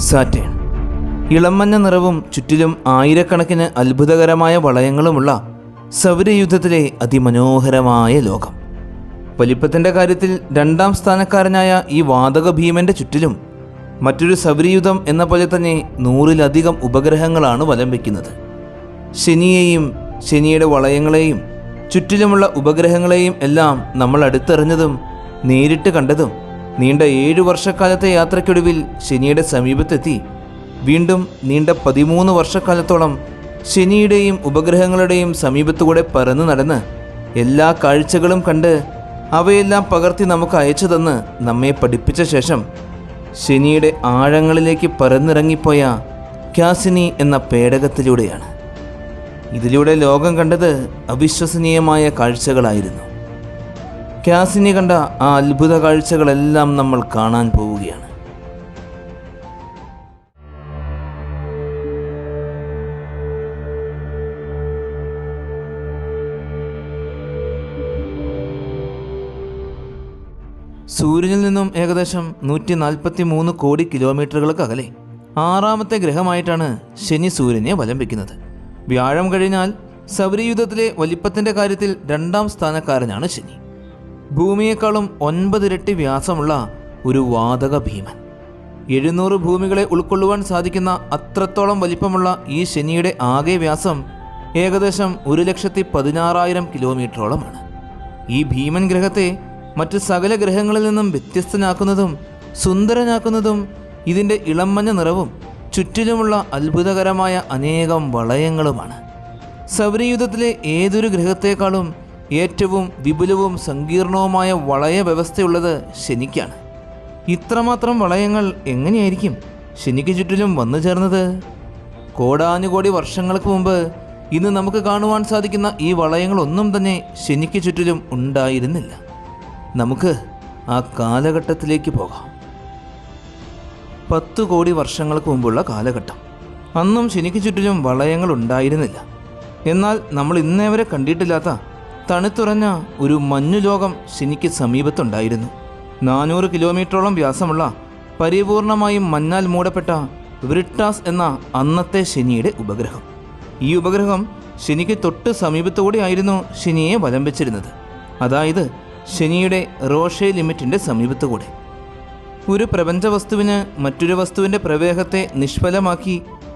Saturn. ഇളമഞ്ഞ നിറവും ചുറ്റിലും ആയിരക്കണക്കിന് അത്ഭുതകരമായ വളയങ്ങളുമുള്ള സൗരയൂഥത്തിലെ അതിമനോഹരമായ ലോകം. വലിപ്പത്തിൻ്റെ കാര്യത്തിൽ 2ാം സ്ഥാനക്കാരനായ ഈ വാതക ഭീമൻ്റെ ചുറ്റിലും മറ്റൊരു സൗരയൂഥം എന്ന പോലെ തന്നെ 100-ലധികം ഉപഗ്രഹങ്ങളാണ് വലം വയ്ക്കുന്നത്. ശനിയെയും ശനിയുടെ വളയങ്ങളെയും ചുറ്റിലുമുള്ള ഉപഗ്രഹങ്ങളെയും എല്ലാം നമ്മൾ അടുത്തറിഞ്ഞതും നേരിട്ട് കണ്ടതും നീണ്ട 7 വർഷക്കാലത്തെ യാത്രയ്ക്കൊടുവിൽ ശനിയുടെ സമീപത്തെത്തി വീണ്ടും നീണ്ട 13 വർഷക്കാലത്തോളം ശനിയുടെയും ഉപഗ്രഹങ്ങളുടെയും സമീപത്തുകൂടെ പറന്നു നടന്ന് എല്ലാ കാഴ്ചകളും കണ്ട് അവയെല്ലാം പകർത്തി നമുക്ക് അയച്ചു തന്ന് നമ്മെ പഠിപ്പിച്ച ശേഷം ശനിയുടെ ആഴങ്ങളിലേക്ക് പറന്നിറങ്ങിപ്പോയ ക്യാസിനി എന്ന പേടകത്തിലൂടെയാണ്. ഇതിലൂടെ ലോകം കണ്ടത് അവിശ്വസനീയമായ കാഴ്ചകളായിരുന്നു. ക്യാസിനി കണ്ട ആ അത്ഭുത കാഴ്ചകളെല്ലാം നമ്മൾ കാണാൻ പോവുകയാണ്. സൂര്യനിൽ നിന്നും ഏകദേശം 143 കോടി കിലോമീറ്ററുകൾക്ക് അകലെ 6ാമത്തെ ഗ്രഹമായിട്ടാണ് ശനി സൂര്യനെ വലം വയ്ക്കുന്നത്. വ്യാഴം കഴിഞ്ഞാൽ സൗരയൂഥത്തിലെ വലിപ്പത്തിൻ്റെ കാര്യത്തിൽ 2ാം സ്ഥാനക്കാരനാണ് ശനി. ഭൂമിയേക്കാളും 9 ഇരട്ടി വ്യാസമുള്ള ഒരു വാതക ഭീമൻ. 700 ഭൂമികളെ ഉൾക്കൊള്ളുവാൻ സാധിക്കുന്ന അത്രത്തോളം വലിപ്പമുള്ള ഈ ശനിയുടെ ആകെ വ്യാസം ഏകദേശം 1,16,000 കിലോമീറ്ററോളമാണ്. ഈ ഭീമൻ ഗ്രഹത്തെ മറ്റ് സകല ഗ്രഹങ്ങളിൽ നിന്നും വ്യത്യസ്തനാക്കുന്നതും സുന്ദരനാക്കുന്നതും ഇതിൻ്റെ ഇളമഞ്ഞ നിറവും ചുറ്റിലുമുള്ള അത്ഭുതകരമായ അനേകം വളയങ്ങളുമാണ്. സൗരയൂഥത്തിലെ ഏതൊരു ഗ്രഹത്തേക്കാളും ഏറ്റവും വിപുലവും സങ്കീർണവുമായ വളയ വ്യവസ്ഥയുള്ളത് ശനിക്കാണ്. ഇത്രമാത്രം വളയങ്ങൾ എങ്ങനെയായിരിക്കും ശനിക്ക് ചുറ്റിലും വന്നു ചേർന്നത്? കോടാനുകോടി വർഷങ്ങൾക്ക് മുമ്പ് ഇന്ന് നമുക്ക് കാണുവാൻ സാധിക്കുന്ന ഈ വളയങ്ങളൊന്നും തന്നെ ശനിക്ക് ചുറ്റിലും ഉണ്ടായിരുന്നില്ല. നമുക്ക് ആ കാലഘട്ടത്തിലേക്ക് പോകാം. 10 കോടി വർഷങ്ങൾക്ക് മുമ്പുള്ള കാലഘട്ടം. അന്നും ശനിക്ക് ചുറ്റിലും വളയങ്ങൾ ഉണ്ടായിരുന്നില്ല. എന്നാൽ നമ്മൾ ഇന്നേ വരെ കണ്ടിട്ടില്ലാത്ത തണുത്തുറഞ്ഞ ഒരു മഞ്ഞുലോകം ശനിക്ക് സമീപത്തുണ്ടായിരുന്നു. 400 കിലോമീറ്ററോളം വ്യാസമുള്ള പരിപൂർണമായും മഞ്ഞാൽ മൂടപ്പെട്ട വ്രിട്ടാസ് എന്ന അന്നത്തെ ശനിയുടെ ഉപഗ്രഹം. ഈ ഉപഗ്രഹം ശനിക്ക് തൊട്ട് സമീപത്തുകൂടിയായിരുന്നു ശനിയെ വലം വെച്ചിരുന്നത്. അതായത് ശനിയുടെ റോഷെ ലിമിറ്റിൻ്റെ സമീപത്തുകൂടെ. ഒരു പ്രപഞ്ച വസ്തുവിന് മറ്റൊരു വസ്തുവിൻ്റെ പ്രവേഗത്തെ നിഷ്ഫലമാക്കി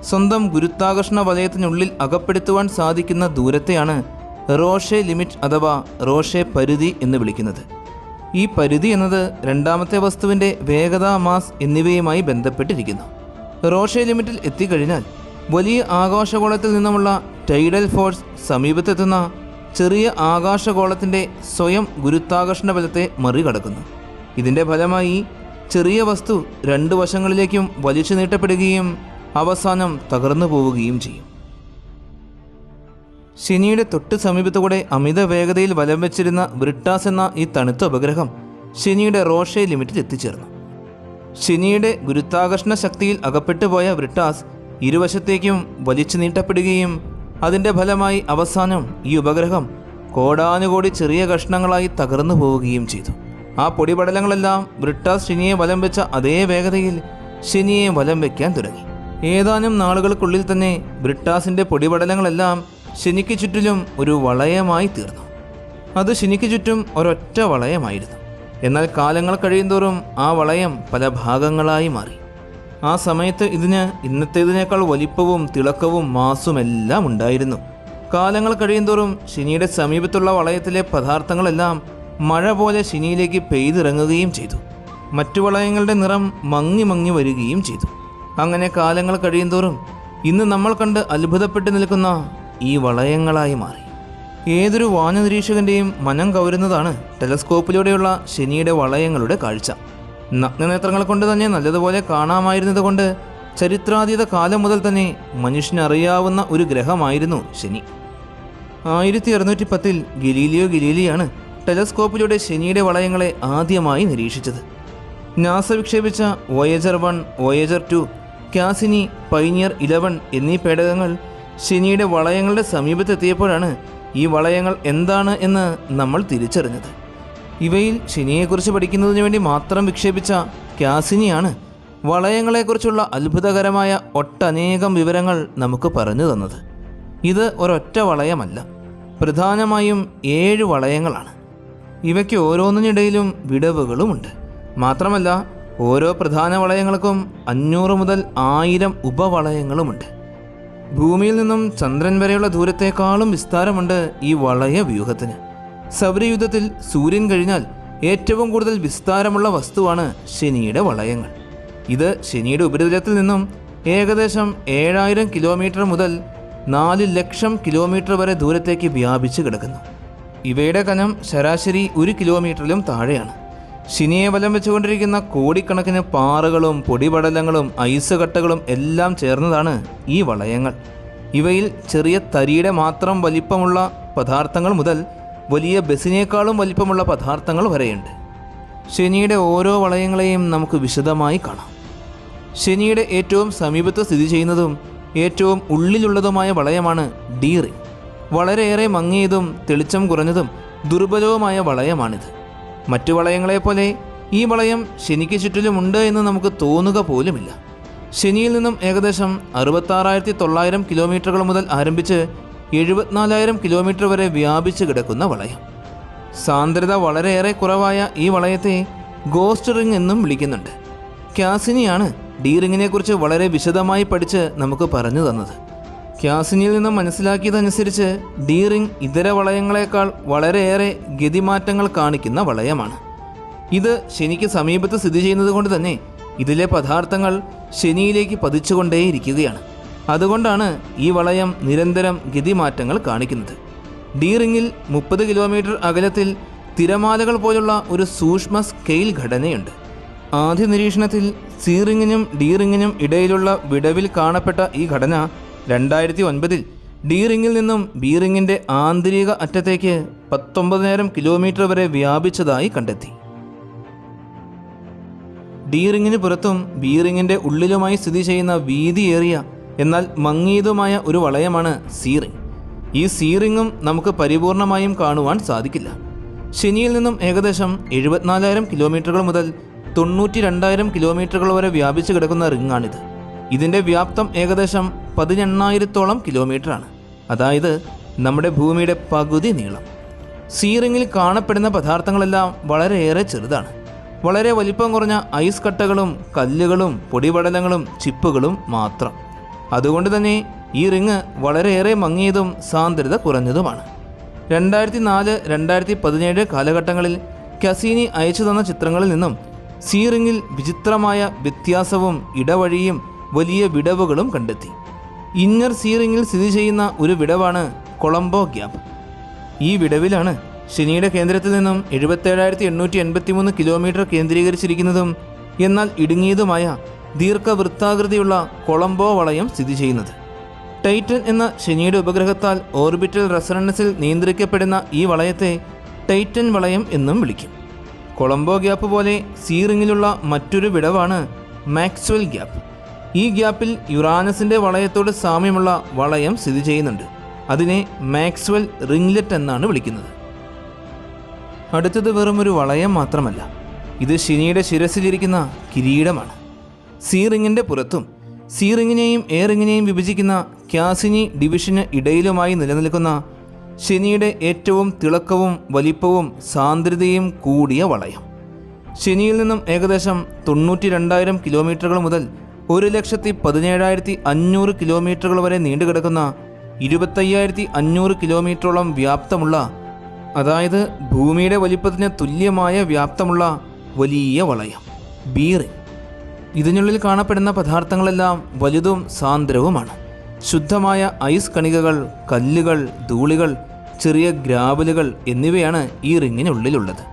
സ്വന്തം ഗുരുത്വാകർഷണ വലയത്തിനുള്ളിൽ അകപ്പെടുത്തുവാൻ സാധിക്കുന്ന ദൂരത്തെയാണ് റോഷെ ലിമിറ്റ് അഥവാ റോഷെ പരിധി എന്ന് വിളിക്കുന്നത്. ഈ പരിധി എന്നത് 2ാമത്തെ വസ്തുവിൻ്റെ വേഗത, മാസ് എന്നിവയുമായി ബന്ധപ്പെട്ടിരിക്കുന്നു. റോഷെ ലിമിറ്റിൽ എത്തിക്കഴിഞ്ഞാൽ വലിയ ആകാശഗോളത്തിൽ നിന്നുമുള്ള ടൈഡൽ ഫോഴ്സ് സമീപത്തെത്തുന്ന ചെറിയ ആകാശഗോളത്തിൻ്റെ സ്വയം ഗുരുത്വാകർഷണ ബലത്തെ മറികടക്കുന്നു. ഇതിൻ്റെ ഫലമായി ചെറിയ വസ്തു 2 വശങ്ങളിലേക്കും വലിച്ചു നീട്ടപ്പെടുകയും അവസാനം തകർന്നു പോവുകയും ചെയ്യും. ശനിയുടെ തൊട്ട് സമീപത്തുകൂടെ അമിത വേഗതയിൽ വലം വെച്ചിരുന്ന വ്രിട്ടാസ് എന്ന ഈ തണുത്ത ഉപഗ്രഹം ശനിയുടെ റോഷെ ലിമിറ്റിൽ എത്തിച്ചേർന്നു. ശനിയുടെ ഗുരുത്വാകർഷണ ശക്തിയിൽ അകപ്പെട്ടുപോയ വ്രിട്ടാസ് ഇരുവശത്തേക്കും വലിച്ചു നീട്ടപ്പെടുകയും അതിൻ്റെ ഫലമായി അവസാനം ഈ ഉപഗ്രഹം കോടാനുകോടി ചെറിയ കഷ്ണങ്ങളായി തകർന്നു പോവുകയും ചെയ്തു. ആ പൊടിപടലങ്ങളെല്ലാം വ്രിട്ടാസ് ശനിയെ വലം വെച്ച അതേ വേഗതയിൽ ശനിയെ വലം വയ്ക്കാൻ തുടങ്ങി. ഏതാനും നാളുകൾക്കുള്ളിൽ തന്നെ വ്രിട്ടാസിൻ്റെ പൊടിപടലങ്ങളെല്ലാം ശനിക്ക് ചുറ്റിലും ഒരു വളയമായി തീർന്നു. അത് ശനിക്ക് ചുറ്റും ഒരൊറ്റ വളയമായിരുന്നു. എന്നാൽ കാലങ്ങൾ കഴിയുന്തോറും ആ വളയം പല ഭാഗങ്ങളായി മാറി. ആ സമയത്ത് ഇതിന് ഇന്നത്തേതിനേക്കാൾ വലിപ്പവും തിളക്കവും മാസുമെല്ലാം ഉണ്ടായിരുന്നു. കാലങ്ങൾ കഴിയുന്തോറും ശനിയുടെ സമീപത്തുള്ള വളയത്തിലെ പദാർത്ഥങ്ങളെല്ലാം മഴ പോലെ ശനിയിലേക്ക് പെയ്തിറങ്ങുകയും ചെയ്തു. മറ്റു വളയങ്ങളുടെ നിറം മങ്ങി മങ്ങി വരികയും ചെയ്തു. അങ്ങനെ കാലങ്ങൾ കഴിയുന്തോറും ഇന്ന് നമ്മൾ കണ്ട് അത്ഭുതപ്പെട്ട് നിൽക്കുന്ന ഈ വളയങ്ങളായി മാറി. ഏതൊരു വാനനിരീക്ഷകൻ്റെയും മനം കവരുന്നതാണ് ടെലസ്കോപ്പിലൂടെയുള്ള ശനിയുടെ വളയങ്ങളുടെ കാഴ്ച. നഗ്നനേത്രങ്ങൾ കൊണ്ട് തന്നെ നല്ലതുപോലെ കാണാമായിരുന്നത് കൊണ്ട് ചരിത്രാതീത കാലം മുതൽ തന്നെ മനുഷ്യനറിയാവുന്ന ഒരു ഗ്രഹമായിരുന്നു ശനി. 1610 ഗലീലിയോ ഗലീലിയാണ് ടെലസ്കോപ്പിലൂടെ ശനിയുടെ വളയങ്ങളെ ആദ്യമായി നിരീക്ഷിച്ചത്. നാസ വിക്ഷേപിച്ച വോയേജർ 1, വോയേജർ 2, ക്യാസിനി, പൈനിയർ 11 എന്നീ പേടകങ്ങൾ ശനിയുടെ വളയങ്ങളുടെ സമീപത്തെത്തിയപ്പോഴാണ് ഈ വളയങ്ങൾ എന്താണ് എന്ന് നമ്മൾ തിരിച്ചറിഞ്ഞത്. ഇവയിൽ ശനിയെക്കുറിച്ച് പഠിക്കുന്നതിന് വേണ്ടി മാത്രം വിക്ഷേപിച്ച ക്യാസിനിയാണ് വളയങ്ങളെക്കുറിച്ചുള്ള അത്ഭുതകരമായ ഒട്ടനേകം വിവരങ്ങൾ നമുക്ക് പറഞ്ഞു തന്നത്. ഇത് ഒരൊറ്റ വളയമല്ല, പ്രധാനമായും 7 വളയങ്ങളാണ്. ഇവയ്ക്ക് ഓരോന്നിനിടയിലും വിടവുകളുമുണ്ട്. മാത്രമല്ല, ഓരോ പ്രധാന വളയങ്ങൾക്കും 500 മുതൽ 1000 ഉപവളയങ്ങളുമുണ്ട്. ഭൂമിയിൽ നിന്നും ചന്ദ്രൻ വരെയുള്ള ദൂരത്തേക്കാളും വിസ്താരമുണ്ട് ഈ വളയ വ്യൂഹത്തിന്. സൗരയൂഥത്തിൽ സൂര്യൻ കഴിഞ്ഞാൽ ഏറ്റവും കൂടുതൽ വിസ്താരമുള്ള വസ്തുവാണ് ശനിയുടെ വളയങ്ങൾ. ഇത് ശനിയുടെ ഉപരിതലത്തിൽ നിന്നും ഏകദേശം 7000 കിലോമീറ്റർ മുതൽ 4 ലക്ഷം കിലോമീറ്റർ വരെ ദൂരത്തേക്ക് വ്യാപിച്ചു കിടക്കുന്നു. ഇവയുടെ കനം ശരാശരി 1 കിലോമീറ്ററിലും താഴെയാണ്. ശനിയെ വലം വെച്ചുകൊണ്ടിരിക്കുന്ന കോടിക്കണക്കിന് പാറകളും പൊടിപടലങ്ങളും ഐസ് കട്ടകളും എല്ലാം ചേർന്നതാണ് ഈ വളയങ്ങൾ. ഇവയിൽ ചെറിയ തരിയുടെ മാത്രം വലിപ്പമുള്ള പദാർത്ഥങ്ങൾ മുതൽ വലിയ ബസിനേക്കാളും വലിപ്പമുള്ള പദാർത്ഥങ്ങൾ വരെയുണ്ട്. ശനിയുടെ ഓരോ വളയങ്ങളെയും നമുക്ക് വിശദമായി കാണാം. ശനിയുടെ ഏറ്റവും സമീപത്ത് സ്ഥിതി ചെയ്യുന്നതും ഏറ്റവും ഉള്ളിലുള്ളതുമായ വളയമാണ് ഡി റിംഗ്. വളരെയേറെ മങ്ങിയതും തെളിച്ചം കുറഞ്ഞതും ദുർബലവുമായ വളയമാണിത്. മറ്റു വളയങ്ങളെപ്പോലെ ഈ വളയം ശനിക്ക് ചുറ്റിലുമുണ്ട് എന്ന് നമുക്ക് തോന്നുക പോലുമില്ല. ശനിയിൽ നിന്നും ഏകദേശം 66,900 കിലോമീറ്ററുകൾ മുതൽ ആരംഭിച്ച് 74,000 കിലോമീറ്റർ വരെ വ്യാപിച്ചു കിടക്കുന്ന വളയം. സാന്ദ്രത വളരെയേറെ കുറവായ ഈ വളയത്തെ ഗോസ്റ്റ് റിംഗ് എന്നും വിളിക്കുന്നുണ്ട്. കാസിനിയാണ് ഡി റിങ്ങിനെക്കുറിച്ച് വളരെ വിശദമായി പഠിച്ച് നമുക്ക് പറഞ്ഞു തന്നത്. കാസിനിയിൽ നിന്നും മനസ്സിലാക്കിയതനുസരിച്ച് ഡി റിംഗ് ഇതര വളയങ്ങളെക്കാൾ വളരെയേറെ ഗതിമാറ്റങ്ങൾ കാണിക്കുന്ന വളയമാണ്. ഇത് ശനിക്ക് സമീപത്ത് സ്ഥിതി ചെയ്യുന്നത് കൊണ്ട് തന്നെ ഇതിലെ പദാർത്ഥങ്ങൾ ശനിയിലേക്ക് പതിച്ചുകൊണ്ടേയിരിക്കുകയാണ്. അതുകൊണ്ടാണ് ഈ വളയം നിരന്തരം ഗതിമാറ്റങ്ങൾ കാണിക്കുന്നത്. ഡി റിങ്ങിൽ 30 കിലോമീറ്റർ അകലത്തിൽ തിരമാലകൾ പോലുള്ള ഒരു സൂക്ഷ്മ സ്കെയിൽ ഘടനയുണ്ട്. ആദ്യ നിരീക്ഷണത്തിൽ സി റിങ്ങിനും ഡി റിങ്ങിനും ഇടയിലുള്ള വിടവിൽ കാണപ്പെട്ട ഈ ഘടന 2009 ഡി റിങ്ങിൽ നിന്നും ബി റിങ്ങിൻ്റെ ആന്തരിക അറ്റത്തേക്ക് 19,000 കിലോമീറ്റർ വരെ വ്യാപിച്ചതായി കണ്ടെത്തി. ഡി റിങ്ങിന് പുറത്തും ബി റിങ്ങിൻ്റെ ഉള്ളിലുമായി സ്ഥിതി ചെയ്യുന്ന വീതിയേറിയ എന്നാൽ മങ്ങിയതുമായ ഒരു വളയമാണ് സി റിംഗ്. ഈ സി റിങ്ങും നമുക്ക് പരിപൂർണമായും കാണുവാൻ സാധിക്കില്ല. ശനിയിൽ നിന്നും ഏകദേശം 74,000 കിലോമീറ്ററുകൾ മുതൽ 92,000 കിലോമീറ്ററുകൾ വരെ വ്യാപിച്ചു കിടക്കുന്ന റിങ്ങാണിത്. ഇതിൻ്റെ വ്യാപ്തം ഏകദേശം 18,000-ഓളം കിലോമീറ്ററാണ്. അതായത് നമ്മുടെ ഭൂമിയുടെ പകുതി നീളം. സി റിങ്ങിൽ കാണപ്പെടുന്ന പദാർത്ഥങ്ങളെല്ലാം വളരെയേറെ ചെറുതാണ്. വളരെ വലിപ്പം കുറഞ്ഞ ഐസ് കട്ടകളും കല്ലുകളും പൊടിപടലങ്ങളും ചിപ്പുകളും മാത്രം. അതുകൊണ്ട് തന്നെ ഈ റിങ് വളരെയേറെ മങ്ങിയതും സാന്ദ്രത കുറഞ്ഞതുമാണ്. 2004-2017 കാലഘട്ടങ്ങളിൽ കസീനി അയച്ചു തന്ന ചിത്രങ്ങളിൽ നിന്നും സി റിങ്ങിൽ വിചിത്രമായ വ്യത്യാസവും ഇടവഴിയും വലിയ വിടവുകളും കണ്ടെത്തി. ഇന്നർ സി റിങ്ങിൽ സ്ഥിതി ചെയ്യുന്ന ഒരു വിടവാണ് കൊളംബോ ഗ്യാപ്പ്. ഈ വിടവിലാണ് ശനിയുടെ കേന്ദ്രത്തിൽ നിന്നും 77,883 കിലോമീറ്റർ കേന്ദ്രീകരിച്ചിരിക്കുന്നതും എന്നാൽ ഇടുങ്ങിയതുമായ ദീർഘവൃത്താകൃതിയുള്ള കൊളംബോ വളയം സ്ഥിതി ചെയ്യുന്നത്. ടൈറ്റൻ എന്ന ശനിയുടെ ഉപഗ്രഹത്താൽ ഓർബിറ്റൽ റെസൊണൻസിൽ നിയന്ത്രിക്കപ്പെടുന്ന ഈ വളയത്തെ ടൈറ്റൻ വളയം എന്നും വിളിക്കും. കൊളംബോ ഗ്യാപ്പ് പോലെ സി റിങ്ങിലുള്ള മറ്റൊരു വിടവാണ് മാക്സ്വെൽ ഗ്യാപ്പ്. ഈ ഗ്യാപ്പിൽ യുറാനസിൻ്റെ വളയത്തോട് സാമ്യമുള്ള വളയം സ്ഥിതി ചെയ്യുന്നുണ്ട്. അതിനെ മാക്സ്വെൽ റിംഗ്ലെറ്റ് എന്നാണ് വിളിക്കുന്നത്. അടുത്തത് വെറുമൊരു വളയം മാത്രമല്ല, ഇത് ശനിയുടെ ശിരസിലിരിക്കുന്ന കിരീടമാണ്. സി റിങ്ങിൻ്റെ പുറത്തും സി റിങ്ങിനെയും എ റിങ്ങിനെയും വിഭജിക്കുന്ന കാസിനി ഡിവിഷന് ഇടയിലുമായി നിലനിൽക്കുന്ന ശനിയുടെ ഏറ്റവും തിളക്കവും വലിപ്പവും സാന്ദ്രതയും കൂടിയ വളയം. ശനിയിൽ നിന്നും ഏകദേശം 92,000 കിലോമീറ്ററുകൾ മുതൽ 1,17,500 കിലോമീറ്ററുകൾ വരെ നീണ്ടുകിടക്കുന്ന 25,500 കിലോമീറ്ററോളം വ്യാപ്തമുള്ള, അതായത് ഭൂമിയുടെ വലിപ്പത്തിന് തുല്യമായ വ്യാപ്തമുള്ള വലിയ വളയം ബി റിംഗ്. ഇതിനുള്ളിൽ കാണപ്പെടുന്ന പദാർത്ഥങ്ങളെല്ലാം വലുതും സാന്ദ്രവുമാണ്. ശുദ്ധമായ ഐസ് കണികകൾ, കല്ലുകൾ, ധൂളികൾ, ചെറിയ ഗ്രാവലുകൾ എന്നിവയാണ് ഈ റിങ്ങിനുള്ളിലുള്ളത്.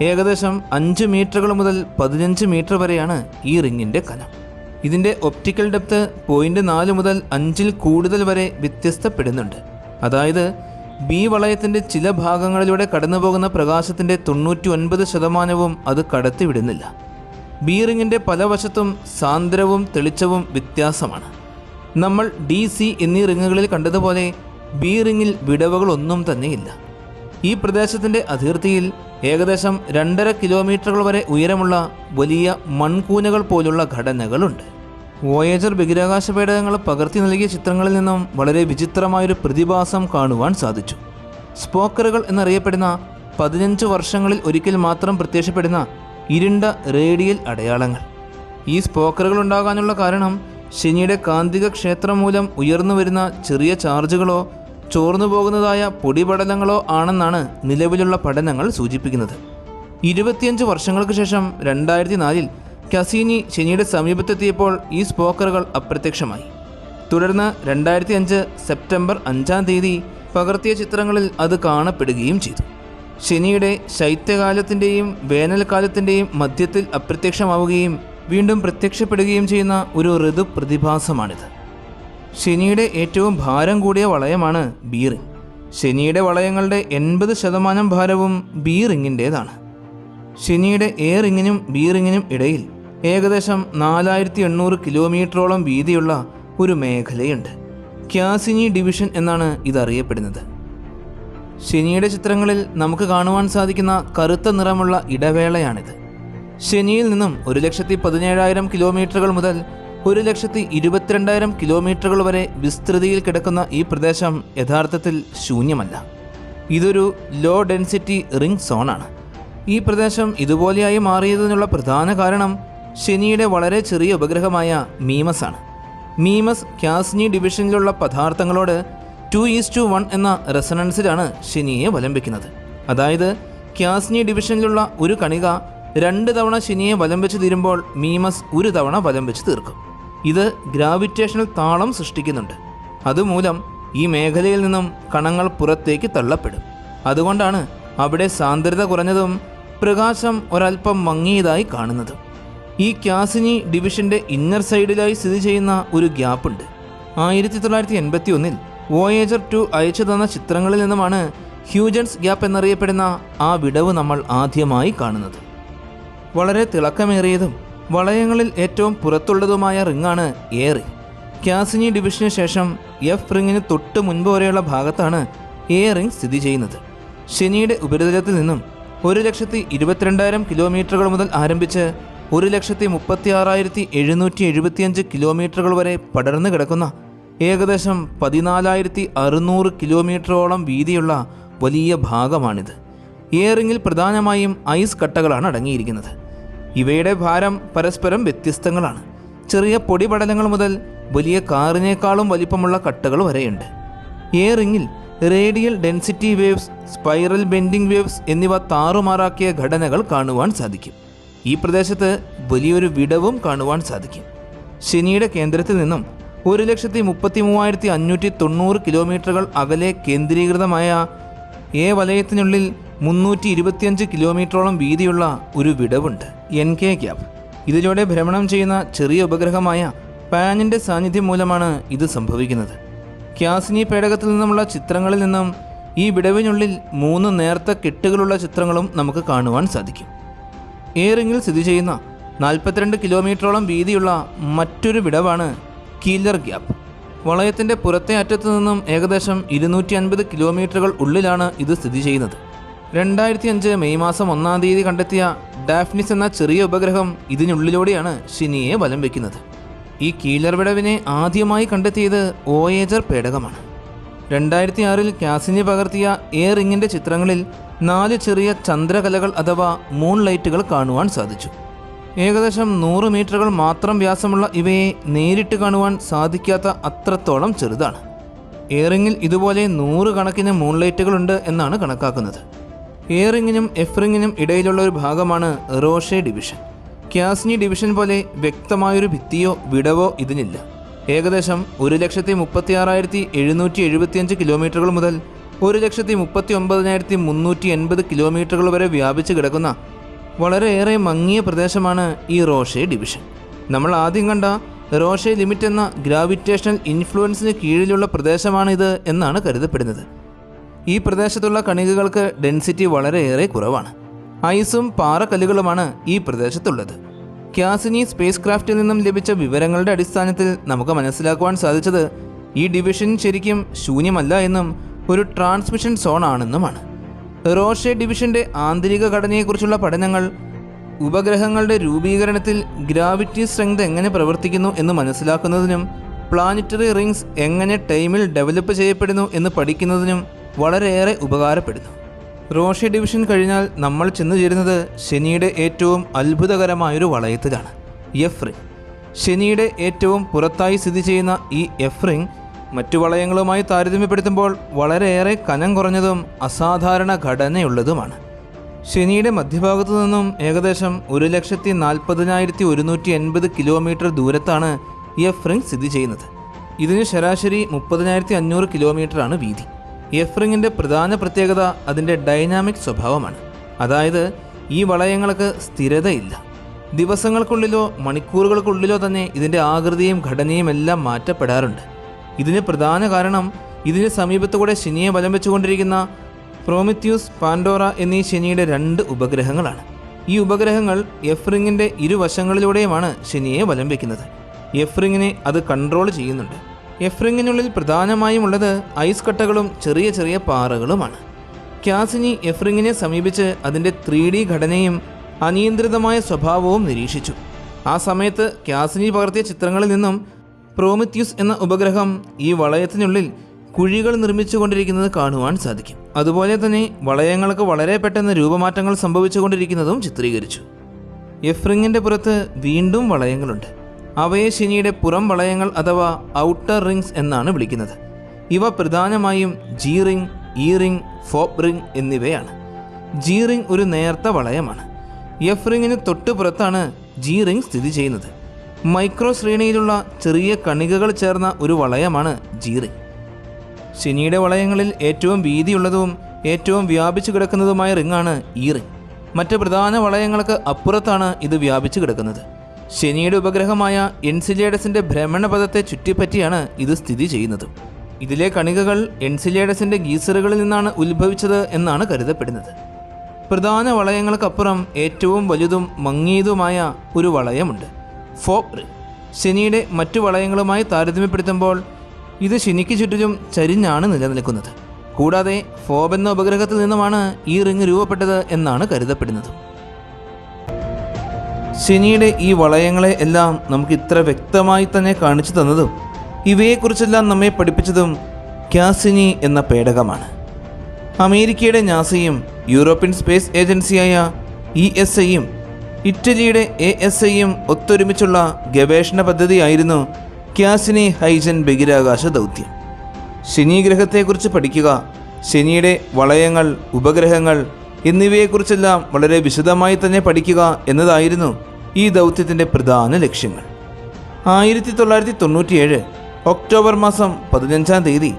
ഏകദേശം 5 മീറ്ററുകൾ മുതൽ 15 മീറ്റർ വരെയാണ് ഈ റിങ്ങിൻ്റെ കനം. ഇതിൻ്റെ ഒപ്റ്റിക്കൽ ഡെപ്ത് 0.4 മുതൽ 5-ൽ കൂടുതൽ വരെ വ്യത്യസ്തപ്പെടുന്നുണ്ട്. അതായത് ബി വളയത്തിൻ്റെ ചില ഭാഗങ്ങളിലൂടെ കടന്നുപോകുന്ന പ്രകാശത്തിൻ്റെ 99% അത് കടത്തിവിടുന്നില്ല. ബി റിങ്ങിൻ്റെ പല വശത്തും സാന്ദ്രവും തെളിച്ചവും വ്യത്യാസമാണ്. നമ്മൾ ഡി, സി എന്നീ റിങ്ങുകളിൽ കണ്ടതുപോലെ ബി റിങ്ങിൽ വിടവുകളൊന്നും തന്നെയില്ല. ഈ പ്രദേശത്തിൻ്റെ അതിർത്തിയിൽ ഏകദേശം 2.5 കിലോമീറ്ററുകൾ വരെ ഉയരമുള്ള വലിയ മൺകൂനകൾ പോലുള്ള ഘടനകളുണ്ട്. വോയേജർ ബഹിരാകാശ പേടകങ്ങൾ പകർത്തി നൽകിയ ചിത്രങ്ങളിൽ നിന്നും വളരെ വിചിത്രമായൊരു പ്രതിഭാസം കാണുവാൻ സാധിച്ചു. സ്പോക്കറുകൾ എന്നറിയപ്പെടുന്ന 15 വർഷങ്ങളിൽ ഒരിക്കൽ മാത്രം പ്രത്യക്ഷപ്പെടുന്ന ഇരുണ്ട റേഡിയൽ അടയാളങ്ങൾ. ഈ സ്പോക്കറുകൾ ഉണ്ടാകാനുള്ള കാരണം ശനിയുടെ കാന്തിക ക്ഷേത്രം മൂലം ഉയർന്നു വരുന്ന ചെറിയ ചാർജുകളോ ചോർന്നു പോകുന്നതായ പൊടിപടലങ്ങളോ ആണെന്നാണ് നിലവിലുള്ള പഠനങ്ങൾ സൂചിപ്പിക്കുന്നത്. 25 വർഷങ്ങൾക്ക് ശേഷം 2004 കസീനി ശനിയുടെ സമീപത്തെത്തിയപ്പോൾ ഈ സ്പോക്കറുകൾ അപ്രത്യക്ഷമായി. തുടർന്ന് 2005 സെപ്റ്റംബർ 5 പകർത്തിയ ചിത്രങ്ങളിൽ അത് കാണപ്പെടുകയും ചെയ്തു. ശനിയുടെ ശൈത്യകാലത്തിൻ്റെയും വേനൽക്കാലത്തിൻ്റെയും മധ്യത്തിൽ അപ്രത്യക്ഷമാവുകയും വീണ്ടും പ്രത്യക്ഷപ്പെടുകയും ചെയ്യുന്ന ഒരു ഋതു പ്രതിഭാസമാണിത്. ശനിയുടെ ഏറ്റവും ഭാരം കൂടിയ വളയമാണ് ബി റിംഗ്. ശനിയുടെ വളയങ്ങളുടെ 80% ഭാരവും ബി റിങ്ങിൻ്റേതാണ്. ശനിയുടെ എ റിങ്ങിനും ബി റിങ്ങിനും ഇടയിൽ ഏകദേശം 4800 കിലോമീറ്ററോളം വീതിയുള്ള ഒരു മേഖലയുണ്ട്. ക്യാസിനി ഡിവിഷൻ എന്നാണ് ഇതറിയപ്പെടുന്നത്. ശനിയുടെ ചിത്രങ്ങളിൽ നമുക്ക് കാണുവാൻ സാധിക്കുന്ന കറുത്ത നിറമുള്ള ഇടവേളയാണിത്. ശനിയിൽ നിന്നും 1,17,000 കിലോമീറ്ററുകൾ മുതൽ 1,22,000 കിലോമീറ്ററുകൾ വരെ വിസ്തൃതിയിൽ കിടക്കുന്ന ഈ പ്രദേശം യഥാർത്ഥത്തിൽ ശൂന്യമല്ല. ഇതൊരു ലോ ഡെൻസിറ്റി റിംഗ് സോണാണ്. ഈ പ്രദേശം ഇതുപോലെയായി മാറിയതിനുള്ള പ്രധാന കാരണം ശനിയുടെ വളരെ ചെറിയ ഉപഗ്രഹമായ മീമസ് ആണ്. മീമസ് ക്യാസിനി ഡിവിഷനിലുള്ള പദാർത്ഥങ്ങളോട് 2:1 എന്ന റെസണൻസിലാണ് ശനിയെ വലം വയ്ക്കുന്നത്. അതായത് ക്യാസിനി ഡിവിഷനിലുള്ള ഒരു കണിക 2 തവണ ശനിയെ വലം വെച്ച് തീരുമ്പോൾ മീമസ് 1 തവണ വലം വെച്ച് തീർക്കും. ഇത് ഗ്രാവിറ്റേഷണൽ താളം സൃഷ്ടിക്കുന്നുണ്ട്. അതുമൂലം ഈ മേഖലയിൽ നിന്നും കണങ്ങൾ പുറത്തേക്ക് തള്ളപ്പെടും. അതുകൊണ്ടാണ് അവിടെ സാന്ദ്രത കുറഞ്ഞതും പ്രകാശം ഒരൽപ്പം മങ്ങിയതായി കാണുന്നതും. ഈ ക്യാസിനി ഡിവിഷൻ്റെ ഇന്നർ സൈഡിലായി സ്ഥിതി ചെയ്യുന്ന ഒരു ഗ്യാപ്പുണ്ട്. 1981 വോയേജർ 2 അയച്ചു തന്ന ചിത്രങ്ങളിൽ നിന്നുമാണ് ഹ്യൂജൻസ് ഗ്യാപ്പ് എന്നറിയപ്പെടുന്ന ആ വിടവ് നമ്മൾ ആദ്യമായി കാണുന്നത്. വളരെ തിളക്കമേറിയതും വളയങ്ങളിൽ ഏറ്റവും പുറത്തുള്ളതുമായ റിങ്ങാണ് എ റിംഗ്. ക്യാസിനി ഡിവിഷന് ശേഷം എഫ് റിങ്ങിന് തൊട്ട് മുൻപ് വരെയുള്ള ഭാഗത്താണ് എ റിംഗ് സ്ഥിതി ചെയ്യുന്നത്. ശനിയുടെ ഉപരിതലത്തിൽ നിന്നും 1,22,000 കിലോമീറ്ററുകൾ മുതൽ ആരംഭിച്ച് 1,36,775 കിലോമീറ്ററുകൾ വരെ പടർന്നു കിടക്കുന്ന ഏകദേശം 14,600 കിലോമീറ്ററോളം വീതിയുള്ള വലിയ ഭാഗമാണിത്. എ റിങ്ങിൽ പ്രധാനമായും ഐസ് കട്ടകളാണ് അടങ്ങിയിരിക്കുന്നത്. ഇവയുടെ ഭാരം പരസ്പരം വ്യത്യസ്തങ്ങളാണ്. ചെറിയ പൊടിപടലങ്ങൾ മുതൽ വലിയ കാറിനേക്കാളും വലിപ്പമുള്ള കട്ടകൾ വരെയുണ്ട്. എ റിങ്ങിൽ radial density waves, spiral bending waves എന്നിവ താറുമാറാക്കിയ ഘടനകൾ കാണുവാൻ സാധിക്കും. ഈ പ്രദേശത്ത് വലിയൊരു വിടവും കാണുവാൻ സാധിക്കും. ശനിയുടെ കേന്ദ്രത്തിൽ നിന്നും 1,33,590 കിലോമീറ്ററുകൾ അകലെ കേന്ദ്രീകൃതമായ എ വലയത്തിനുള്ളിൽ 325 കിലോമീറ്ററോളം വീതിയുള്ള ഒരു വിടവുണ്ട്, NK ഗ്യാപ്പ്. ഇതിലൂടെ ഭ്രമണം ചെയ്യുന്ന ചെറിയ ഉപഗ്രഹമായ പാനിൻ്റെ സാന്നിധ്യം മൂലമാണ് ഇത് സംഭവിക്കുന്നത്. ക്യാസിനി പേടകത്തിൽ നിന്നുമുള്ള ചിത്രങ്ങളിൽ നിന്നും ഈ വിടവിനുള്ളിൽ 3 നേർത്ത കെട്ടുകളുള്ള ചിത്രങ്ങളും നമുക്ക് കാണുവാൻ സാധിക്കും. എ റിങ്ങിൽ സ്ഥിതി ചെയ്യുന്ന 42 കിലോമീറ്ററോളം വീതിയുള്ള മറ്റൊരു വിടവാണ് കീലർ ഗ്യാപ്പ്. വളയത്തിൻ്റെ പുറത്തെ അറ്റത്തു നിന്നും ഏകദേശം 250 കിലോമീറ്ററുകൾ ഉള്ളിലാണ് ഇത് സ്ഥിതി ചെയ്യുന്നത്. 2005 മെയ് മാസം 1 കണ്ടെത്തിയ ഡാഫ്നിസ് എന്ന ചെറിയ ഉപഗ്രഹം ഇതിനുള്ളിലൂടെയാണ് ശനിയെ വലം വയ്ക്കുന്നത്. ഈ കീലർ വിടവിനെ ആദ്യമായി കണ്ടെത്തിയത് വോയേജർ പേടകമാണ്. 2006 കാസിനി പകർത്തിയ എ റിങ്ങിൻ്റെ ചിത്രങ്ങളിൽ 4 ചെറിയ ചന്ദ്രകലകൾ അഥവാ മൂൺ ലൈറ്റുകൾ കാണുവാൻ സാധിച്ചു. ഏകദേശം 100 മീറ്ററുകൾ മാത്രം വ്യാസമുള്ള ഇവയെ നേരിട്ട് കാണുവാൻ സാധിക്കാത്ത അത്രത്തോളം ചെറുതാണ്. എ റിങ്ങിൽ ഇതുപോലെ 100 കണക്കിന് മൂൺ ലൈറ്റുകളുണ്ട് എന്നാണ് കണക്കാക്കുന്നത്. എ റിങ്ങിനും എഫ് റിങ്ങിനും ഇടയിലുള്ള ഒരു ഭാഗമാണ് റോഷെ ഡിവിഷൻ. ക്യാസിനി ഡിവിഷൻ പോലെ വ്യക്തമായൊരു ഭിത്തിയോ വിടവോ ഇതിനില്ല. ഏകദേശം 1,36,775 കിലോമീറ്ററുകൾ മുതൽ 1,39,380 കിലോമീറ്ററുകൾ വരെ വ്യാപിച്ച് കിടക്കുന്ന വളരെയേറെ മങ്ങിയ പ്രദേശമാണ് ഈ റോഷെ ഡിവിഷൻ. നമ്മൾ ആദ്യം കണ്ട റോഷെ ലിമിറ്റ് എന്ന ഗ്രാവിറ്റേഷണൽ ഇൻഫ്ലുവൻസിന് കീഴിലുള്ള പ്രദേശമാണിത് എന്നാണ് കരുതപ്പെടുന്നത്. ഈ പ്രദേശത്തുള്ള കണികകൾക്ക് ഡെൻസിറ്റി വളരെയേറെ കുറവാണ്. ഐസും പാറക്കല്ലുകളുമാണ് ഈ പ്രദേശത്തുള്ളത്. ക്യാസിനി സ്പേസ് ക്രാഫ്റ്റിൽ നിന്നും ലഭിച്ച വിവരങ്ങളുടെ അടിസ്ഥാനത്തിൽ നമുക്ക് മനസ്സിലാക്കുവാൻ സാധിച്ചത് ഈ ഡിവിഷൻ ശരിക്കും ശൂന്യമല്ല എന്നും ഒരു ട്രാൻസ്മിഷൻ സോൺ ആണെന്നുമാണ്. റോഷെ ഡിവിഷൻ്റെ ആന്തരിക ഘടനയെക്കുറിച്ചുള്ള പഠനങ്ങൾ ഉപഗ്രഹങ്ങളുടെ രൂപീകരണത്തിൽ ഗ്രാവിറ്റി സ്ട്രെങ്ത് എങ്ങനെ പ്രവർത്തിക്കുന്നു എന്ന് മനസ്സിലാക്കുന്നതിനും പ്ലാനറ്ററി റിങ്സ് എങ്ങനെ ടൈമിൽ ഡെവലപ്പ് ചെയ്യപ്പെടുന്നു എന്ന് പഠിക്കുന്നതിനും വളരെയേറെ ഉപകാരപ്പെടുന്നു. റോഷെ ഡിവിഷൻ കഴിഞ്ഞാൽ നമ്മൾ ചെന്നു ചേരുന്നത് ശനിയുടെ ഏറ്റവും അത്ഭുതകരമായൊരു വളയത്തിലാണ്, എഫ് റിംഗ്. ശനിയുടെ ഏറ്റവും പുറത്തായി സ്ഥിതി ചെയ്യുന്ന ഈ എഫ് റിംഗ് മറ്റു വളയങ്ങളുമായി താരതമ്യപ്പെടുത്തുമ്പോൾ വളരെയേറെ കനം കുറഞ്ഞതും അസാധാരണ ഘടനയുള്ളതുമാണ്. ശനിയുടെ മധ്യഭാഗത്തു നിന്നും ഏകദേശം 1,40,180 കിലോമീറ്റർ ദൂരത്താണ് എഫ് റിംഗ് സ്ഥിതി ചെയ്യുന്നത്. ഇതിന് ശരാശരി 30,500 കിലോമീറ്ററാണ് വീതി. എഫ് റിങ്ങിൻ്റെ പ്രധാന പ്രത്യേകത അതിൻ്റെ ഡൈനാമിക് സ്വഭാവമാണ്. അതായത് ഈ വളയങ്ങൾക്ക് സ്ഥിരതയില്ല. ദിവസങ്ങൾക്കുള്ളിലോ മണിക്കൂറുകൾക്കുള്ളിലോ തന്നെ ഇതിൻ്റെ ആകൃതിയും ഘടനയും എല്ലാം മാറ്റപ്പെടാറുണ്ട്. ഇതിന് പ്രധാന കാരണം ഇതിന് സമീപത്തുകൂടെ ശനിയെ വലം വെച്ചുകൊണ്ടിരിക്കുന്ന പ്രോമിത്യൂസ്, പാൻഡോറ എന്നീ ശനിയുടെ 2 ഉപഗ്രഹങ്ങളാണ്. ഈ ഉപഗ്രഹങ്ങൾ എഫ് റിങ്ങിൻ്റെ ഇരുവശങ്ങളിലൂടെയുമാണ് ശനിയെ വലം വയ്ക്കുന്നത്. എഫ് റിങ്ങിനെ അത് കൺട്രോൾ ചെയ്യുന്നുണ്ട്. എഫ് റിങ്ങിനുള്ളിൽ പ്രധാനമായും ഉള്ളത് ഐസ് കട്ടകളും ചെറിയ ചെറിയ പാറകളുമാണ്. ക്യാസിനി എഫ് റിങ്ങിനെ സമീപിച്ച് അതിൻ്റെ 3D ഘടനയും അനിയന്ത്രിതമായ സ്വഭാവവും നിരീക്ഷിച്ചു. ആ സമയത്ത് ക്യാസിനി പകർത്തിയ ചിത്രങ്ങളിൽ നിന്നും പ്രോമിത്യൂസ് എന്ന ഉപഗ്രഹം ഈ വളയത്തിനുള്ളിൽ കുഴികൾ നിർമ്മിച്ചുകൊണ്ടിരിക്കുന്നത് കാണുവാൻ സാധിക്കും. അതുപോലെ തന്നെ വളയങ്ങൾക്ക് വളരെ പെട്ടെന്ന് രൂപമാറ്റങ്ങൾ സംഭവിച്ചുകൊണ്ടിരിക്കുന്നതും ചിത്രീകരിച്ചു. എഫ് റിങ്ങിൻ്റെ പുറത്ത് വീണ്ടും വളയങ്ങളുണ്ട്. അവയെ ശനിയുടെ പുറം വളയങ്ങൾ അഥവാ ഔട്ടർ റിങ്സ് എന്നാണ് വിളിക്കുന്നത്. ഇവ പ്രധാനമായും G ring, E ring, Phoebe ring എന്നിവയാണ്. ജി റിംഗ് ഒരു നേർത്ത വളയമാണ്. എഫ് റിങ്ങിന് തൊട്ട് പുറത്താണ് ജി റിംഗ് സ്ഥിതി ചെയ്യുന്നത്. മൈക്രോ ശ്രേണിയിലുള്ള ചെറിയ കണികകൾ ചേർന്ന ഒരു വളയമാണ് ജി റിംഗ്. ശനിയുടെ വളയങ്ങളിൽ ഏറ്റവും വീതിയുള്ളതും ഏറ്റവും വ്യാപിച്ചു കിടക്കുന്നതുമായ റിങ്ങാണ് ഇ റിംഗ്. മറ്റ് പ്രധാന വളയങ്ങൾക്ക് അപ്പുറത്താണ് ഇത് വ്യാപിച്ചു കിടക്കുന്നത്. ശനിയുടെ ഉപഗ്രഹമായ എൻസിലേഡസിൻ്റെ ഭ്രമണപഥത്തെ ചുറ്റിപ്പറ്റിയാണ് ഇത് സ്ഥിതി ചെയ്യുന്നത്. ഇതിലെ കണികകൾ എൻസിലേഡസിൻ്റെ ഗീസറുകളിൽ നിന്നാണ് ഉത്ഭവിച്ചത് എന്നാണ് കരുതപ്പെടുന്നത്. പ്രധാന വളയങ്ങൾക്കപ്പുറം ഏറ്റവും വലുതും മങ്ങിയതുമായ ഒരു വളയമുണ്ട്, ഫോപ്പ് റിംഗ്. ശനിയുടെ മറ്റു വളയങ്ങളുമായി താരതമ്യപ്പെടുത്തുമ്പോൾ ഇത് ശനിക്ക് ചുറ്റിലും ചരിഞ്ഞാണ് നിലനിൽക്കുന്നത്. കൂടാതെ ഫോബ് എന്ന ഉപഗ്രഹത്തിൽ നിന്നുമാണ് ഈ റിംഗ് രൂപപ്പെട്ടത് എന്നാണ് കരുതപ്പെടുന്നത്. ശനിയുടെ ഈ വളയങ്ങളെ എല്ലാം നമുക്ക് ഇത്ര വ്യക്തമായി തന്നെ കാണിച്ചു തന്നതും ഇവയെക്കുറിച്ചെല്ലാം നമ്മെ പഠിപ്പിച്ചതും ക്യാസിനി എന്ന പേടകമാണ്. അമേരിക്കയുടെ നാസയും യൂറോപ്യൻ സ്പേസ് ഏജൻസിയായ ESAയും ഇറ്റലിയുടെ ASAയും ഒത്തൊരുമിച്ചുള്ള ഗവേഷണ പദ്ധതിയായിരുന്നു ക്യാസിനി ഹൈജൻ ബഹിരാകാശ ദൗത്യം. ശനി ഗ്രഹത്തെക്കുറിച്ച് പഠിക്കുക, ശനിയുടെ വളയങ്ങൾ, ഉപഗ്രഹങ്ങൾ എന്നിവയെക്കുറിച്ചെല്ലാം വളരെ വിശദമായി തന്നെ പഠിക്കുക എന്നതായിരുന്നു ഈ ദൗത്യത്തിൻ്റെ പ്രധാന ലക്ഷ്യങ്ങൾ. 1997 ഒക്ടോബർ മാസം 15-ാം തീയതി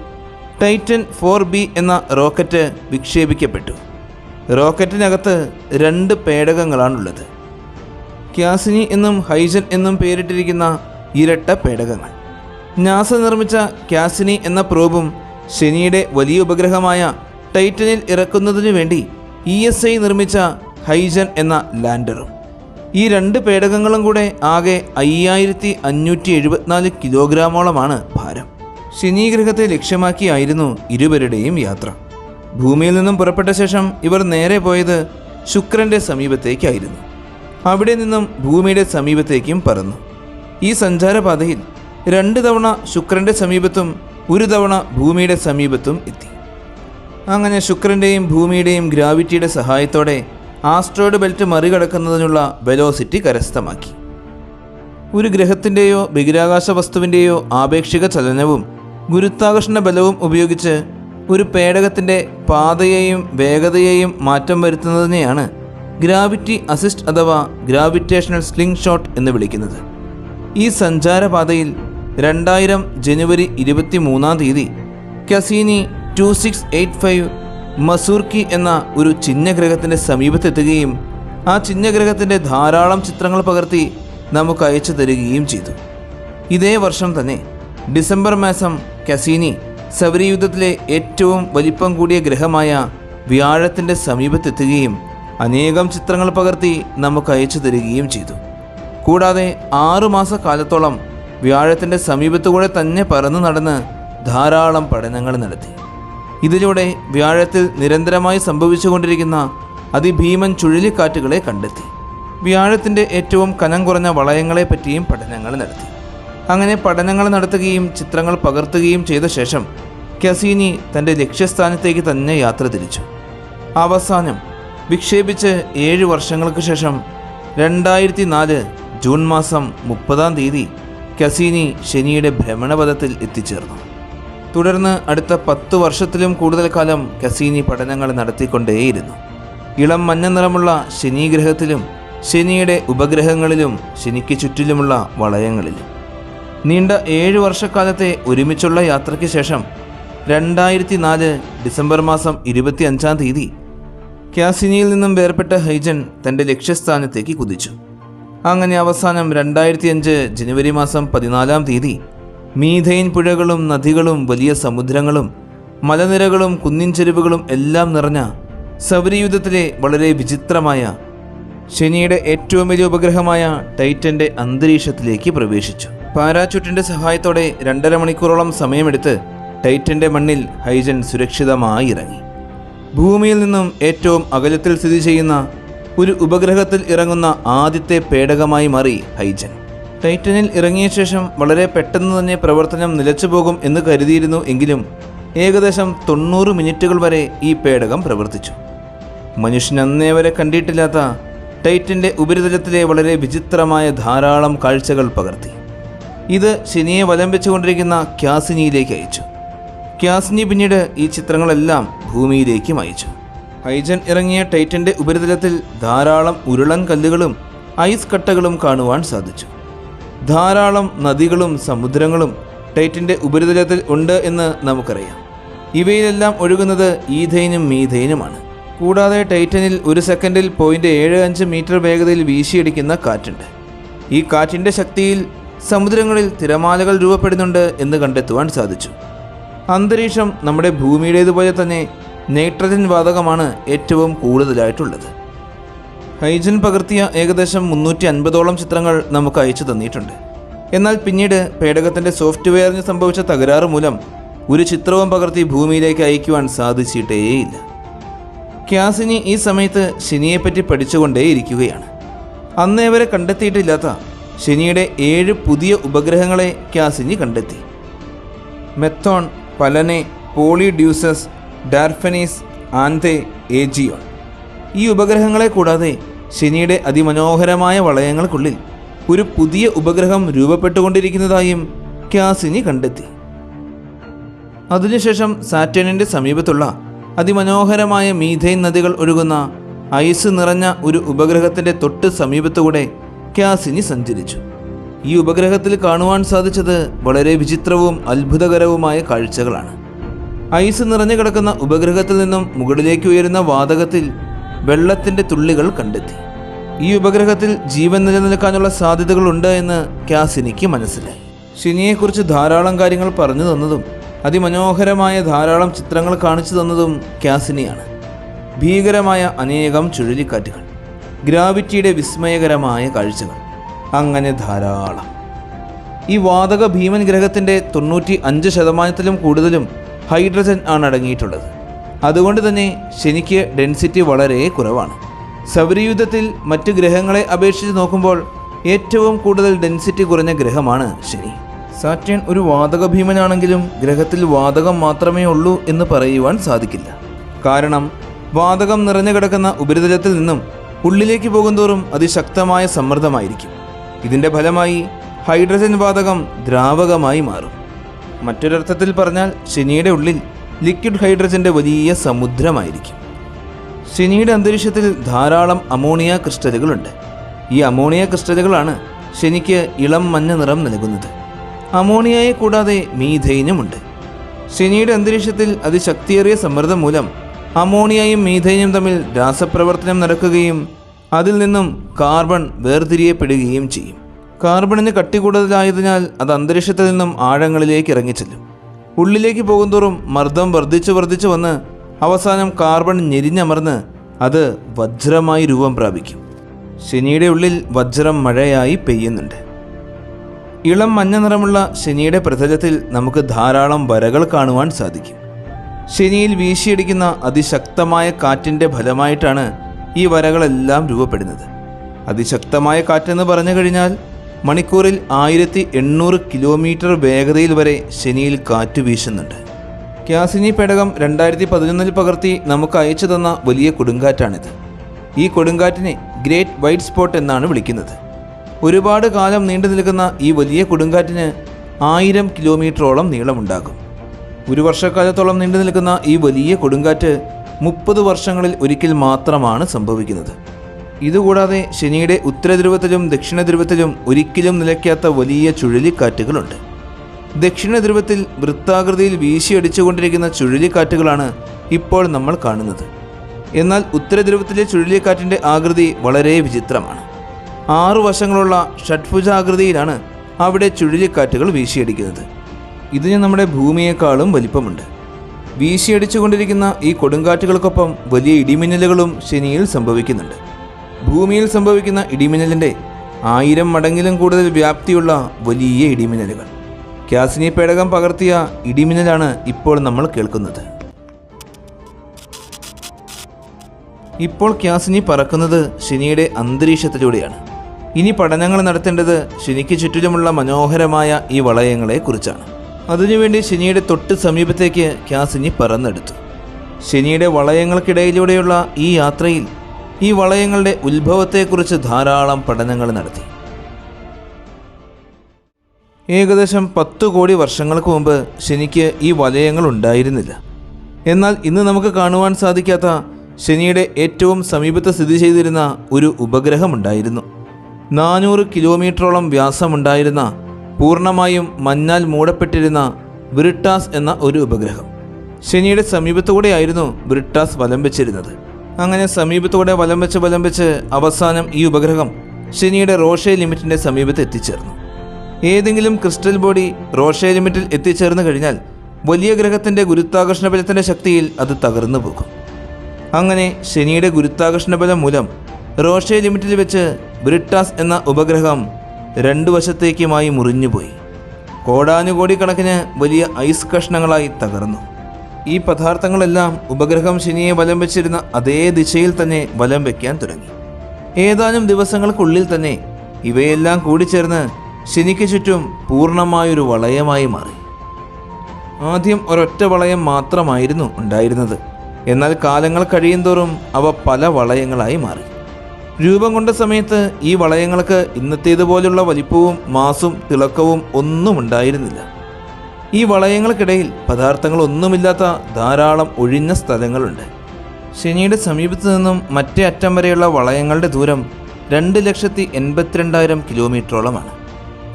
ടൈറ്റൻ 4B എന്ന റോക്കറ്റ് വിക്ഷേപിക്കപ്പെട്ടു. റോക്കറ്റിനകത്ത് 2 പേടകങ്ങളാണുള്ളത്. ക്യാസിനി എന്നും ഹൈജൻ എന്നും പേരിട്ടിരിക്കുന്ന ഇരട്ട പേടകങ്ങൾ. നാസ നിർമ്മിച്ച ക്യാസിനി എന്ന പ്രോബും ശനിയുടെ വലിയ ഉപഗ്രഹമായ ടൈറ്റനിൽ ഇറക്കുന്നതിനു വേണ്ടി ESA നിർമ്മിച്ച ഹൈജൻ എന്ന ലാൻഡറും. ഈ 2 പേടകങ്ങളും കൂടെ ആകെ 5574 കിലോഗ്രാമോളമാണ് ഭാരം. ശനി ഗ്രഹത്തെ ലക്ഷ്യമാക്കിയായിരുന്നു ഇരുവരുടെയും യാത്ര. ഭൂമിയിൽ നിന്നും പുറപ്പെട്ട ശേഷം ഇവർ നേരെ പോയത് ശുക്രൻ്റെ സമീപത്തേക്കായിരുന്നു. അവിടെ നിന്നും ഭൂമിയുടെ സമീപത്തേക്കും പറന്നു. ഈ സഞ്ചാരപാതയിൽ 2 തവണ ശുക്രൻ്റെ സമീപത്തും 1 തവണ ഭൂമിയുടെ സമീപത്തും എത്തി. അങ്ങനെ ശുക്രൻ്റെയും ഭൂമിയുടെയും ഗ്രാവിറ്റിയുടെ സഹായത്തോടെ ആസ്ട്രോയിഡ് ബെൽറ്റ് മറികടക്കുന്നതിനുള്ള വെലോസിറ്റി കരസ്ഥമാക്കി. ഒരു ഗ്രഹത്തിൻ്റെയോ ബഹിരാകാശ വസ്തുവിൻ്റെയോ ആപേക്ഷിക ചലനവും ഗുരുത്വാകർഷണ ബലവും ഉപയോഗിച്ച് ഒരു പേടകത്തിൻ്റെ പാതയെയും വേഗതയെയും മാറ്റം വരുത്തുന്നതിനെയാണ് ഗ്രാവിറ്റി അസിസ്റ്റ് അഥവാ ഗ്രാവിറ്റേഷണൽ സ്ലിംഗ് ഷോട്ട് എന്ന് വിളിക്കുന്നത്. ഈ സഞ്ചാരപാതയിൽ 2000 ജനുവരി 23-ാം തീയതി ക്യാസിനി 2685 മസൂർക്കി എന്ന ഒരു ചിഹ്നഗ്രഹത്തിൻ്റെ സമീപത്തെത്തുകയും ആ ചിഹ്നഗ്രഹത്തിൻ്റെ ധാരാളം ചിത്രങ്ങൾ പകർത്തി നമുക്ക് അയച്ചു തരികയും ചെയ്തു. ഇതേ വർഷം തന്നെ ഡിസംബർ മാസം ക്യാസിനി സൗരയൂഥത്തിലെ ഏറ്റവും വലിപ്പം കൂടിയ ഗ്രഹമായ വ്യാഴത്തിൻ്റെ സമീപത്തെത്തുകയും അനേകം ചിത്രങ്ങൾ പകർത്തി നമുക്ക് അയച്ചു തരികയും ചെയ്തു. കൂടാതെ 6 മാസക്കാലത്തോളം വ്യാഴത്തിൻ്റെ സമീപത്തുകൂടെ തന്നെ പറന്നു നടന്ന് ധാരാളം പഠനങ്ങൾ നടത്തി. ഇതിലൂടെ വ്യാഴത്തിൽ നിരന്തരമായി സംഭവിച്ചുകൊണ്ടിരിക്കുന്ന അതിഭീമൻ ചുഴലിക്കാറ്റുകളെ കണ്ടെത്തി. വ്യാഴത്തിൻ്റെ ഏറ്റവും കനം കുറഞ്ഞ വളയങ്ങളെപ്പറ്റിയും പഠനങ്ങൾ നടത്തി. അങ്ങനെ പഠനങ്ങൾ നടത്തുകയും ചിത്രങ്ങൾ പകർത്തുകയും ചെയ്ത ശേഷം കാസിനി തൻ്റെ ലക്ഷ്യസ്ഥാനത്തേക്ക് തന്നെ യാത്ര തിരിച്ചു. അവസാനം വിക്ഷേപിച്ച് 7 വർഷങ്ങൾക്ക് ശേഷം 2004 ജൂൺ മാസം 30 കാസിനി ശനിയുടെ ഭ്രമണപഥത്തിൽ എത്തിച്ചേർന്നു. തുടർന്ന് അടുത്ത 10 വർഷത്തിലും കൂടുതൽ കാലം കാസിനി പഠനങ്ങൾ നടത്തിക്കൊണ്ടേയിരുന്നു. ഇളം മഞ്ഞ നിറമുള്ള ശനി ഗ്രഹത്തിലും ശനിയുടെ ഉപഗ്രഹങ്ങളിലും ശനിക്ക് ചുറ്റിലുമുള്ള വളയങ്ങളിലും. നീണ്ട 7 വർഷക്കാലത്തെ ഒരുമിച്ചുള്ള യാത്രയ്ക്ക് ശേഷം 2004 ഡിസംബർ മാസം 25 കാസിനിയിൽ നിന്നും വേർപെട്ട ഹൈജൻ തൻ്റെ ലക്ഷ്യസ്ഥാനത്തേക്ക് കുതിച്ചു. അങ്ങനെ അവസാനം 2005 ജനുവരി മാസം 14 മീഥൈൻ പുഴകളും നദികളും വലിയ സമുദ്രങ്ങളും മലനിരകളും കുന്നിൻ ചെരുവുകളും എല്ലാം നിറഞ്ഞ സൗരയൂഥത്തിലെ വളരെ വിചിത്രമായ ശനിയുടെ ഏറ്റവും വലിയ ഉപഗ്രഹമായ ടൈറ്റൻ്റെ അന്തരീക്ഷത്തിലേക്ക് പ്രവേശിച്ചു. പാരാച്യൂട്ടിൻ്റെ സഹായത്തോടെ 2.5 മണിക്കൂറോളം സമയമെടുത്ത് ടൈറ്റൻ്റെ മണ്ണിൽ ഹൈജൻ സുരക്ഷിതമായി ഇറങ്ങി. ഭൂമിയിൽ നിന്നും ഏറ്റവും അകലത്തിൽ സ്ഥിതി ചെയ്യുന്ന ഒരു ഉപഗ്രഹത്തിൽ ഇറങ്ങുന്ന ആദ്യത്തെ പേടകമായി മാറി ഹൈജൻ. ടൈറ്റനിൽ ഇറങ്ങിയ ശേഷം വളരെ പെട്ടെന്ന് തന്നെ പ്രവർത്തനം നിലച്ചുപോകും എന്ന് കരുതിയിരുന്നു. എങ്കിലും ഏകദേശം 90 മിനിറ്റുകൾ വരെ ഈ പേടകം പ്രവർത്തിച്ചു. മനുഷ്യൻ അന്നേ വരെ കണ്ടിട്ടില്ലാത്ത ടൈറ്റൻ്റെ ഉപരിതലത്തിലെ വളരെ വിചിത്രമായ ധാരാളം കാഴ്ചകൾ പകർത്തി. ഇത് ശനിയെ വലം വെച്ചുകൊണ്ടിരിക്കുന്ന കാസിനിയിലേക്ക് അയച്ചു. കാസിനി പിന്നീട് ഈ ചിത്രങ്ങളെല്ലാം ഭൂമിയിലേക്കും അയച്ചു. ഹൈജൻ ഇറങ്ങിയ ടൈറ്റൻ്റെ ഉപരിതലത്തിൽ ധാരാളം ഉരുളൻ കല്ലുകളും ഐസ് കട്ടകളും കാണുവാൻ സാധിച്ചു. ധാരാളം നദികളും സമുദ്രങ്ങളും ടൈറ്റൻ്റെ ഉപരിതലത്തിൽ ഉണ്ട് എന്ന് നമുക്കറിയാം. ഇവയിലെല്ലാം ഒഴുകുന്നത് ഈഥൈനും മീഥൈനുമാണ്. കൂടാതെ ടൈറ്റനിൽ 1 സെക്കൻഡിൽ 0.75 മീറ്റർ വേഗതയിൽ വീശിയടിക്കുന്ന കാറ്റുണ്ട്. ഈ കാറ്റിൻ്റെ ശക്തിയിൽ സമുദ്രങ്ങളിൽ തിരമാലകൾ രൂപപ്പെടുന്നുണ്ട് എന്ന് കണ്ടെത്തുവാൻ സാധിച്ചു. അന്തരീക്ഷം നമ്മുടെ ഭൂമിയുടേതുപോലെ തന്നെ നൈട്രജൻ വാതകമാണ് ഏറ്റവും കൂടുതലായിട്ടുള്ളത്. ഹൈജൻ പകർത്തിയ ഏകദേശം 350ഓളം ചിത്രങ്ങൾ നമുക്ക് അയച്ചു തന്നിട്ടുണ്ട്. എന്നാൽ പിന്നീട് പേടകത്തിൻ്റെ സോഫ്റ്റ്വെയറിന് സംഭവിച്ച തകരാറ് മൂലം ഒരു ചിത്രവും പകർത്തി ഭൂമിയിലേക്ക് അയക്കുവാൻ സാധിച്ചിട്ടേയില്ല. കാസിനി ഈ സമയത്ത് ശനിയെപ്പറ്റി പഠിച്ചുകൊണ്ടേയിരിക്കുകയാണ്. അന്നേ വരെ കണ്ടെത്തിയിട്ടില്ലാത്ത ശനിയുടെ 7 പുതിയ ഉപഗ്രഹങ്ങളെ കാസിനി കണ്ടെത്തി. മെത്തോൺ, പലനെ, പോളിഡ്യൂസസ്, ഡാർഫനീസ്, ആൻതെ, ഏജിയോൺ. ഈ ഉപഗ്രഹങ്ങളെ കൂടാതെ ശനിയുടെ അതിമനോഹരമായ വളയങ്ങൾക്കുള്ളിൽ ഒരു പുതിയ ഉപഗ്രഹം രൂപപ്പെട്ടുകൊണ്ടിരിക്കുന്നതായും കാസിനി കണ്ടെത്തി. അതിനുശേഷം സാറ്റേണിൻ്റെ സമീപത്തുള്ള അതിമനോഹരമായ മീഥൈൻ നദികൾ ഒഴുകുന്ന ഐസ് നിറഞ്ഞ ഒരു ഉപഗ്രഹത്തിൻ്റെ തൊട്ട് സമീപത്തുകൂടെ കാസിനി സഞ്ചരിച്ചു. ഈ ഉപഗ്രഹത്തിൽ കാണുവാൻ സാധിച്ചത് വളരെ വിചിത്രവും അത്ഭുതകരവുമായ കാഴ്ചകളാണ്. ഐസ് നിറഞ്ഞു കിടക്കുന്ന ഉപഗ്രഹത്തിൽ നിന്നും മുകളിലേക്ക് ഉയരുന്ന വാതകത്തിൽ വെള്ളത്തിൻ്റെ തുള്ളികൾ കണ്ടെത്തി. ഈ ഉപഗ്രഹത്തിൽ ജീവൻ നിലനിൽക്കാനുള്ള സാധ്യതകളുണ്ട് എന്ന് കാസിനിക്ക് മനസ്സിലായി. ശനിയെക്കുറിച്ച് ധാരാളം കാര്യങ്ങൾ പറഞ്ഞു തന്നതും അതിമനോഹരമായ ധാരാളം ചിത്രങ്ങൾ കാണിച്ചു തന്നതും കാസിനിയാണ്. ഭീകരമായ അനേകം ചുഴലിക്കാറ്റുകൾ, ഗ്രാവിറ്റിയുടെ വിസ്മയകരമായ കാഴ്ചകൾ, അങ്ങനെ ധാരാളം. ഈ വാതക ഭീമൻ ഗ്രഹത്തിൻ്റെ 95% കൂടുതലും ഹൈഡ്രജൻ ആണ് അടങ്ങിയിട്ടുള്ളത്. അതുകൊണ്ട് തന്നെ ശനിക്ക് ഡെൻസിറ്റി വളരെ കുറവാണ്. സൗരയൂഥത്തിൽ മറ്റു ഗ്രഹങ്ങളെ അപേക്ഷിച്ച് നോക്കുമ്പോൾ ഏറ്റവും കൂടുതൽ ഡെൻസിറ്റി കുറഞ്ഞ ഗ്രഹമാണ് ശനി. സാറ്റേൺ ഒരു വാതക ഭീമനാണെങ്കിലും ഗ്രഹത്തിൽ വാതകം മാത്രമേ ഉള്ളൂ എന്ന് പറയുവാൻ സാധിക്കില്ല. കാരണം വാതകം നിറഞ്ഞു കിടക്കുന്ന ഉപരിതലത്തിൽ നിന്നും ഉള്ളിലേക്ക് പോകുന്തോറും അതിശക്തമായ സമ്മർദ്ദമായിരിക്കും. ഇതിൻ്റെ ഫലമായി ഹൈഡ്രജൻ വാതകം ദ്രാവകമായി മാറും. മറ്റൊരർത്ഥത്തിൽ പറഞ്ഞാൽ ശനിയുടെ ഉള്ളിൽ ലിക്വിഡ് ഹൈഡ്രജൻ്റെ വലിയ സമുദ്രമായിരിക്കും. ശനിയുടെ അന്തരീക്ഷത്തിൽ ധാരാളം അമോണിയ ക്രിസ്റ്റലുകളുണ്ട്. ഈ അമോണിയ ക്രിസ്റ്റലുകളാണ് ശനിക്ക് ഇളം മഞ്ഞ നിറം നൽകുന്നത്. അമോണിയയെ കൂടാതെ മീഥൈനുമുണ്ട്. ശനിയുടെ അന്തരീക്ഷത്തിൽ അതിശക്തിയേറിയ സമ്മർദ്ദം മൂലം അമോണിയയും മീഥൈനും തമ്മിൽ രാസപ്രവർത്തനം നടക്കുകയും അതിൽ നിന്നും കാർബൺ വേർതിരിയപ്പെടുകയും ചെയ്യും. കാർബണിന് കട്ടി കൂടുതലായതിനാൽ അത് അന്തരീക്ഷത്തിൽ നിന്നും ആഴങ്ങളിലേക്ക് ഇറങ്ങിച്ചെല്ലും. ഉള്ളിലേക്ക് പോകുന്തോറും മർദ്ദം വർദ്ധിച്ചു വന്ന് അവസാനം കാർബൺ ഞെരിഞ്ഞമർന്ന് അത് വജ്രമായി രൂപം പ്രാപിക്കും. ശനിയുടെ ഉള്ളിൽ വജ്രം മഴയായി പെയ്യുന്നുണ്ട്. ഇളം മഞ്ഞ നിറമുള്ള ശനിയുടെ പ്രതലത്തിൽ നമുക്ക് ധാരാളം വരകൾ കാണുവാൻ സാധിക്കും. ശനിയിൽ വീശിയടിക്കുന്ന അതിശക്തമായ കാറ്റിൻ്റെ ഫലമായിട്ടാണ് ഈ വരകളെല്ലാം രൂപപ്പെടുന്നത്. അതിശക്തമായ കാറ്റെന്ന് പറഞ്ഞു കഴിഞ്ഞാൽ മണിക്കൂറിൽ 1800 കിലോമീറ്റർ വേഗതയിൽ വരെ ശനിയിൽ കാറ്റ് വീശുന്നുണ്ട്. ക്യാസിനി പേടകം 2011 പകർത്തി നമുക്ക് അയച്ചു തന്ന വലിയ കൊടുങ്കാറ്റാണിത്. ഈ കൊടുങ്കാറ്റിനെ ഗ്രേറ്റ് വൈറ്റ് സ്പോട്ട് എന്നാണ് വിളിക്കുന്നത്. ഒരുപാട് കാലം നീണ്ടു നിൽക്കുന്ന ഈ വലിയ കൊടുങ്കാറ്റിന് 1000 കിലോമീറ്ററോളം നീളമുണ്ടാകും. ഒരു വർഷക്കാലത്തോളം നീണ്ടു നിൽക്കുന്ന ഈ വലിയ കൊടുങ്കാറ്റ് 30 വർഷങ്ങളിൽ ഒരിക്കൽ മാത്രമാണ് സംഭവിക്കുന്നത്. ഇതുകൂടാതെ ശനിയുടെ ഉത്തരധ്രുവത്തിലും ദക്ഷിണ ധ്രുവത്തിലും ഒരിക്കലും നിലയ്ക്കാത്ത വലിയ ചുഴലിക്കാറ്റുകളുണ്ട്. ദക്ഷിണ ധ്രുവത്തിൽ വൃത്താകൃതിയിൽ വീശിയടിച്ചുകൊണ്ടിരിക്കുന്ന ചുഴലിക്കാറ്റുകളാണ് ഇപ്പോൾ നമ്മൾ കാണുന്നത്. എന്നാൽ ഉത്തരധ്രുവത്തിലെ ചുഴലിക്കാറ്റിൻ്റെ ആകൃതി വളരെ വിചിത്രമാണ്. 6 വശങ്ങളുള്ള ഷഡ്ഭുജാകൃതിയിലാണ് അവിടെ ചുഴലിക്കാറ്റുകൾ വീശിയടിക്കുന്നത്. ഇതിന് നമ്മുടെ ഭൂമിയേക്കാളും വലിപ്പമുണ്ട്. വീശിയടിച്ചുകൊണ്ടിരിക്കുന്ന ഈ കൊടുങ്കാറ്റുകൾക്കൊപ്പം വലിയ ഇടിമിന്നലുകളും ശനിയിൽ സംഭവിക്കുന്നുണ്ട്. ഭൂമിയിൽ സംഭവിക്കുന്ന ഇടിമിന്നലിൻ്റെ 1000 മടങ്ങിലും കൂടുതൽ വ്യാപ്തിയുള്ള വലിയ ഇടിമിന്നലുകൾ. ക്യാസിനി പേടകം പകർത്തിയ ഇടിമിന്നലാണ് ഇപ്പോൾ നമ്മൾ കേൾക്കുന്നത്. ഇപ്പോൾ ക്യാസിനി പറക്കുന്നത് ശനിയുടെ അന്തരീക്ഷത്തിലൂടെയാണ്. ഇനി പഠനങ്ങൾ നടത്തേണ്ടത് ശനിക്ക് ചുറ്റിലുമുള്ള മനോഹരമായ ഈ വളയങ്ങളെക്കുറിച്ചാണ്. അതിനുവേണ്ടി ശനിയുടെ തൊട്ട് സമീപത്തേക്ക് ക്യാസിനി പറന്നെടുത്തു. ശനിയുടെ വളയങ്ങൾക്കിടയിലൂടെയുള്ള ഈ യാത്രയിൽ ഈ വളയങ്ങളുടെ ഉത്ഭവത്തെക്കുറിച്ച് ധാരാളം പഠനങ്ങൾ നടത്തി. ഏകദേശം 10 കോടി വർഷങ്ങൾക്ക് മുമ്പ് ശനിക്ക് ഈ വലയങ്ങൾ ഉണ്ടായിരുന്നില്ല. എന്നാൽ ഇന്ന് നമുക്ക് കാണുവാൻ സാധിക്കാത്ത ശനിയുടെ ഏറ്റവും സമീപത്ത് സ്ഥിതി ചെയ്തിരുന്ന ഒരു ഉപഗ്രഹമുണ്ടായിരുന്നു. 400 കിലോമീറ്ററോളം വ്യാസമുണ്ടായിരുന്ന, പൂർണ്ണമായും മഞ്ഞാൽ മൂടപ്പെട്ടിരുന്ന ബ്രിട്ടാസ് എന്ന ഒരു ഉപഗ്രഹം. ശനിയുടെ സമീപത്തുകൂടെയായിരുന്നു ബ്രിട്ടാസ് വലം വെച്ചിരുന്നത്. അങ്ങനെ സമീപത്തൂടെ വലം വെച്ച് അവസാനം ഈ ഉപഗ്രഹം ശനിയുടെ റോഷേ ലിമിറ്റിൻ്റെ സമീപത്ത് എത്തിച്ചേർന്നു. ഏതെങ്കിലും ക്രിസ്റ്റൽ ബോഡി റോഷേ ലിമിറ്റിൽ എത്തിച്ചേർന്ന് കഴിഞ്ഞാൽ വലിയ ഗ്രഹത്തിൻ്റെ ഗുരുത്വാകർഷണ ബലത്തിൻ്റെ ശക്തിയിൽ അത് തകർന്നു പോകും. അങ്ങനെ ശനിയുടെ ഗുരുത്വാകർഷണ ബലം മൂലം റോഷേ ലിമിറ്റിൽ വെച്ച് ബ്രിട്ടാസ് എന്ന ഉപഗ്രഹം 2 വശത്തേക്കുമായി മുറിഞ്ഞുപോയി. കോടാനുകോടി കണക്കിന് വലിയ ഐസ് കഷ്ണങ്ങളായി തകർന്നു. ഈ പദാർത്ഥങ്ങളെല്ലാം ഉപഗ്രഹം ശനിയെ വലം വെച്ചിരുന്ന അതേ ദിശയിൽ തന്നെ വലം വയ്ക്കാൻ തുടങ്ങി. ഏതാനും ദിവസങ്ങൾക്കുള്ളിൽ തന്നെ ഇവയെല്ലാം കൂടിച്ചേർന്ന് ശനിക്ക് ചുറ്റും പൂർണ്ണമായൊരു വളയമായി മാറി. ആദ്യം ഒരൊറ്റ വളയം മാത്രമായിരുന്നു ഉണ്ടായിരുന്നത്. എന്നാൽ കാലങ്ങൾ കഴിയുന്തോറും അവ പല വളയങ്ങളായി മാറി. രൂപം കൊണ്ട സമയത്ത് ഈ വളയങ്ങൾക്ക് ഇന്നത്തേതുപോലുള്ള വലിപ്പവും മാസും തിളക്കവും ഒന്നും ഉണ്ടായിരുന്നില്ല. ഈ വളയങ്ങൾക്കിടയിൽ പദാർത്ഥങ്ങളൊന്നുമില്ലാത്ത ധാരാളം ഒഴിഞ്ഞ സ്ഥലങ്ങളുണ്ട്. ശനിയുടെ സമീപത്തു നിന്നും മറ്റേ അറ്റം വരെയുള്ള വളയങ്ങളുടെ ദൂരം 2,82,000 കിലോമീറ്ററോളമാണ്.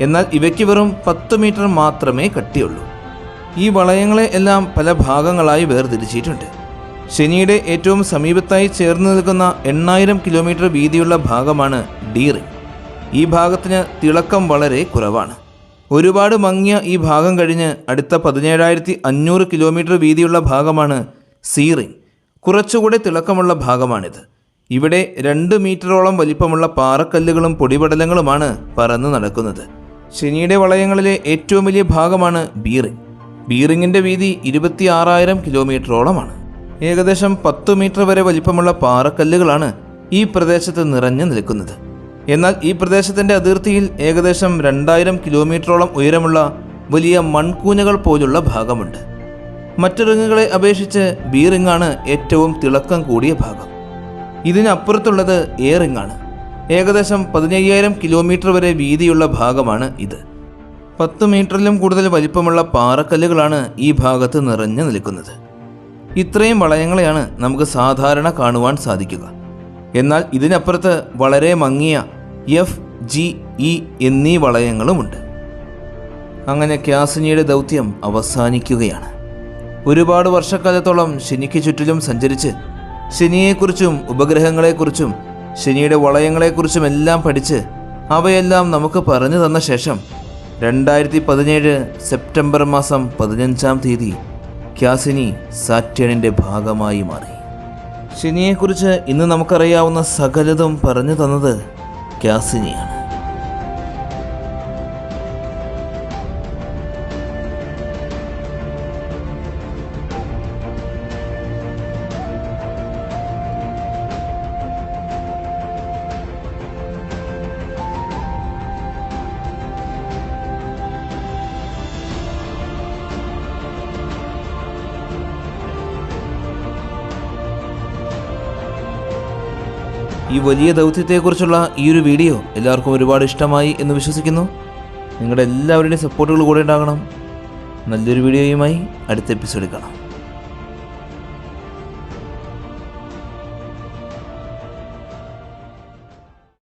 എന്നാൽ ഇവയ്ക്ക് വെറും 10 മീറ്റർ മാത്രമേ കട്ടിയുള്ളൂ. ഈ വളയങ്ങളെ എല്ലാം പല ഭാഗങ്ങളായി വേർതിരിച്ചിട്ടുണ്ട്. ശനിയുടെ ഏറ്റവും സമീപത്തായി ചേർന്ന് നിൽക്കുന്ന 8,000 കിലോമീറ്റർ വീതിയുള്ള ഭാഗമാണ് ഡി റിംഗ്. ഈ ഭാഗത്തിന് തിളക്കം വളരെ കുറവാണ്. ഒരുപാട് മങ്ങിയ ഈ ഭാഗം കഴിഞ്ഞ് അടുത്ത 17,500 കിലോമീറ്റർ വീതിയുള്ള ഭാഗമാണ് സി റിംഗ്. കുറച്ചുകൂടെ തിളക്കമുള്ള ഭാഗമാണിത്. ഇവിടെ 2 മീറ്ററോളം വലിപ്പമുള്ള പാറക്കല്ലുകളും പൊടിപടലങ്ങളുമാണ് പറന്ന് നടക്കുന്നത്. ശനിയുടെ വളയങ്ങളിലെ ഏറ്റവും വലിയ ഭാഗമാണ് ബി റിംഗ്. ബി റിംഗിൻ്റെ വീതി 26,000 കിലോമീറ്ററോളമാണ്. ഏകദേശം 10 മീറ്റർ വരെ വലിപ്പമുള്ള പാറക്കല്ലുകളാണ് ഈ പ്രദേശത്ത് നിറഞ്ഞു നിൽക്കുന്നത്. എന്നാൽ ഈ പ്രദേശത്തിൻ്റെ അതിർത്തിയിൽ ഏകദേശം 2,000 കിലോമീറ്ററോളം ഉയരമുള്ള വലിയ മൺകൂനകൾ പോലുള്ള ഭാഗമുണ്ട്. മറ്റു റിങ്ങുകളെ അപേക്ഷിച്ച് ബി റിങ്ങാണ് ഏറ്റവും തിളക്കം കൂടിയ ഭാഗം. ഇതിനപ്പുറത്തുള്ളത് എ റിങ്ങാണ്. ഏകദേശം 15,000 കിലോമീറ്റർ വരെ വീതിയുള്ള ഭാഗമാണ് ഇത്. 10 മീറ്ററിലും കൂടുതൽ വലിപ്പമുള്ള പാറക്കല്ലുകളാണ് ഈ ഭാഗത്ത് നിറഞ്ഞു നിൽക്കുന്നത്. ഇത്രയും വളയങ്ങളെയാണ് നമുക്ക് സാധാരണ കാണുവാൻ സാധിക്കുക. എന്നാൽ ഇതിനപ്പുറത്ത് വളരെ മങ്ങിയ എഫ്, ജി, ഇ എന്നീ വളയങ്ങളുമുണ്ട്. അങ്ങനെ ക്യാസിനിയുടെ ദൗത്യം അവസാനിക്കുകയാണ്. ഒരുപാട് വർഷക്കാലത്തോളം ശനിക്ക് ചുറ്റിലും സഞ്ചരിച്ച് ശനിയെക്കുറിച്ചും ഉപഗ്രഹങ്ങളെക്കുറിച്ചും ശനിയുടെ വളയങ്ങളെക്കുറിച്ചും എല്ലാം പഠിച്ച് അവയെല്ലാം നമുക്ക് പറഞ്ഞു തന്ന ശേഷം 2017 സെപ്റ്റംബർ മാസം 15-ാം തീയതി ക്യാസിനി സാറ്റേണിൻ്റെ ഭാഗമായി മാറി. ശനിയെക്കുറിച്ച് ഇന്ന് നമുക്കറിയാവുന്ന സകലതും പറഞ്ഞു തന്നത് ക്യാസിനിയാണ്. ഈ വലിയ ദൗത്യത്തെക്കുറിച്ചുള്ള ഈ ഒരു വീഡിയോ എല്ലാവർക്കും ഒരുപാട് ഇഷ്ടമായി എന്ന് വിശ്വസിക്കുന്നു. നിങ്ങളുടെ എല്ലാവരുടെയും സപ്പോർട്ടുകൾ കൂടെ ഉണ്ടാകണം. നല്ലൊരു വീഡിയോയുമായി അടുത്ത എപ്പിസോഡിൽ കാണാം.